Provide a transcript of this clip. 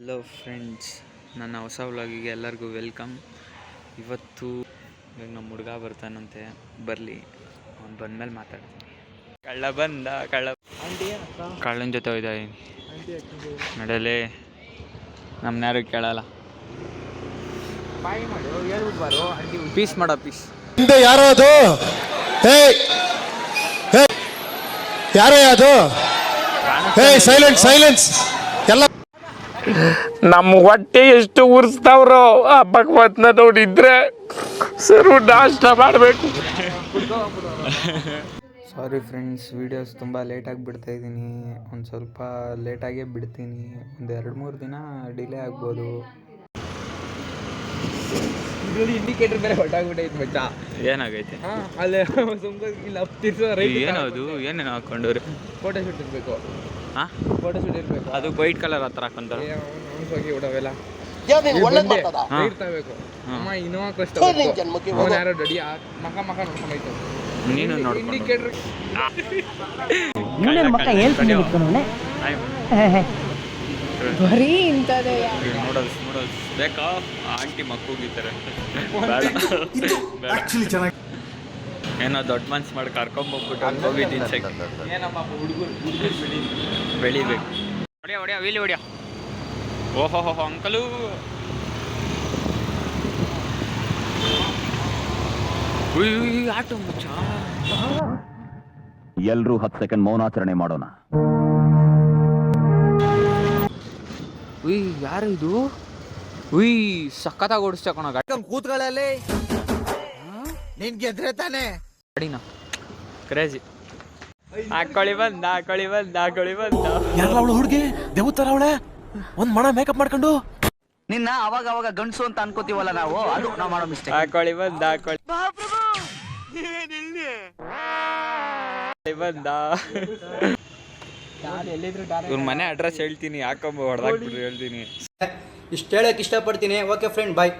Hello friends, ನನ್ನ ಹೊಸ ವ್ಲಾಗಿಗೆ ಎಲ್ಲರಿಗೂ ವೆಲ್ಕಮ್. ಇವತ್ತು ಇವಾಗ ನಮ್ಮ ಹುಡುಗ ಬರ್ತಾನಂತೆ, ಬರಲಿ, ಅವ್ನು ಬಂದಮೇಲೆ ಮಾತಾಡ್ತೀನಿ. ಕಳ್ಳನ ಜೊತೆ ಹೋಯ್ತಾ ಇದೀನಿ. ನಡೆಯಲೇ, ನಮ್ಮನ್ನ ಯಾರು ಕೇಳಲ್ಲ. ಪೀಸ್ ಮಾಡೋ ಪೀಸ್. ಯಾರೋ ಅದು, ಯಾರೋ ಅದು, ಸೈಲೆನ್ಸ್ ಎಲ್ಲ ನಮ್ಮ ಹೊಟ್ಟೆ ಎಷ್ಟು ಉರಿಸ್ತಾವ್ರೋ ಆ ಭಗವತ್ನ ನೋಡಿದ್ರೆ ಸರು ನಾಷ್ಟ ಮಾಡಬೇಕು. ಸಾರಿ ಫ್ರೆಂಡ್ಸ್, ವೀಡಿಯೋಸ್ ತುಂಬ ಲೇಟಾಗಿ ಬಿಡ್ತಾಯಿದ್ದೀನಿ. ಒಂದು ಸ್ವಲ್ಪ ಲೇಟಾಗೇ ಬಿಡ್ತೀನಿ. ಒಂದು 2-3 ದಿನ ಡಿಲೇ ಆಗ್ಬೋದು. ಇಂಡಿಕೇಟರ್ ಬೇರೆ ಹೊಟ್ಟಾಗ್ಬಿಟ್ಟೈತೆ ಮಚ್ಚ. ಏನಾಗೈತೆ? ಅಲ್ಲೇ ಸುಮ್ಮನೆ ಇಲ್ಲ ಏನದು? ಏನೇನು ಹಾಕೊಂಡವ್ರೆ? ಫೋಟೋ ಶೂಟ್ ಇರಬೇಕು. ಹಾಂ, ಫೋಟೋ ಶೂಟ್ ಇರಬೇಕು. ಅದು ವೈಟ್ ಕಲರ್ ಹತ್ರ ಹಾಕೊಂತಾರೆ. ಹೋಗಿ ಬಿಡೋವೆಲ್ಲ ಇರ್ತಾಬೇಕು. ಅಮ್ಮ ಇನೋವಾ ಕಷ್ಟ ಅವನು ಯಾರೋ ಡಡಿ ಮಕ ನೋಡ್ಕೊಂಡಾಯ್ತು. ನೀನು ನೋಡ್ಕೊಂಡು ಇಂಡಿಕೇಟರ್ ಬರೀ ಇಂಥದೇ ನೂಡಲ್ಸ್ ಬೇಕಾ? ಆಂಟಿ ಮಕ್ಕಳಿದ್ದಾರೆ. ಏನೋ ದೊಡ್ಡ ಮನ್ಸು ಮಾಡಿ ಕರ್ಕೊಂಬೋಗ್ಬಿಟ್ಟು ಗೋಬಿ ತಿನ್ಸಕ್ಕೆ. ಏನಪ್ಪ ಹುಡುಗರು ಬೆಳಿಬೇಕು. ಹೊಡಿಯ ವೀಲಿ ಹೊಡಿಯ. ಓಹೋ ಅಂಕಲು. ಆಟೋ ಮುಚ್ಚ. ಎಲ್ರೂ 10 ಸೆಕೆಂಡ್ ಮೌನಾಚರಣೆ ಮಾಡೋಣ. ಯಾರು ಇದು? ಸಖತ್ತಾಗಿ ಓಡಿಸ್ತಾ ಕಣ ಗಾಡಿ. ಕೂತ್ಗಳಲ್ಲಿ ನಿನ್ ಗೆದ್ರೆ ತಾನೆ ಗಾಡಿನ ಕ್ರೇಜಿ. ಹಾಕೊಳ್ಳಿ ಬಂದ ಯಾರವಳು ಹುಡುಗಿ ದೇವತರ ಅವಳೆ ಒಂದ್ ಮಣ ಮೇಕಪ್ ಮಾಡ್ಕೊಂಡು ನಿನ್ನ ಅವಾಗ ಗಂಡಸು ಅಂತ ಅನ್ಕೋತೀವಲ್ಲ ನಾವು, ಅದು ನಾವು ಮಾಡೋ ಮಿಸ್ಟೇಕ್. ಹಾಕೊಳ್ಳಿ ಬಂದ ಇವ್ರ ಮನೆ ಅಡ್ರೆಸ್ ಹೇಳ್ತೀನಿ, ಹಾಕೊಂಬ ಹೊಡೆದಾಕ್ಬಿಟ್ರಿ ಹೇಳ್ತೀನಿ. ಇಷ್ಟು ಹೇಳಕ್ ಇಷ್ಟಪಡ್ತೀನಿ. ಓಕೆ ಫ್ರೆಂಡ್, ಬಾಯ್.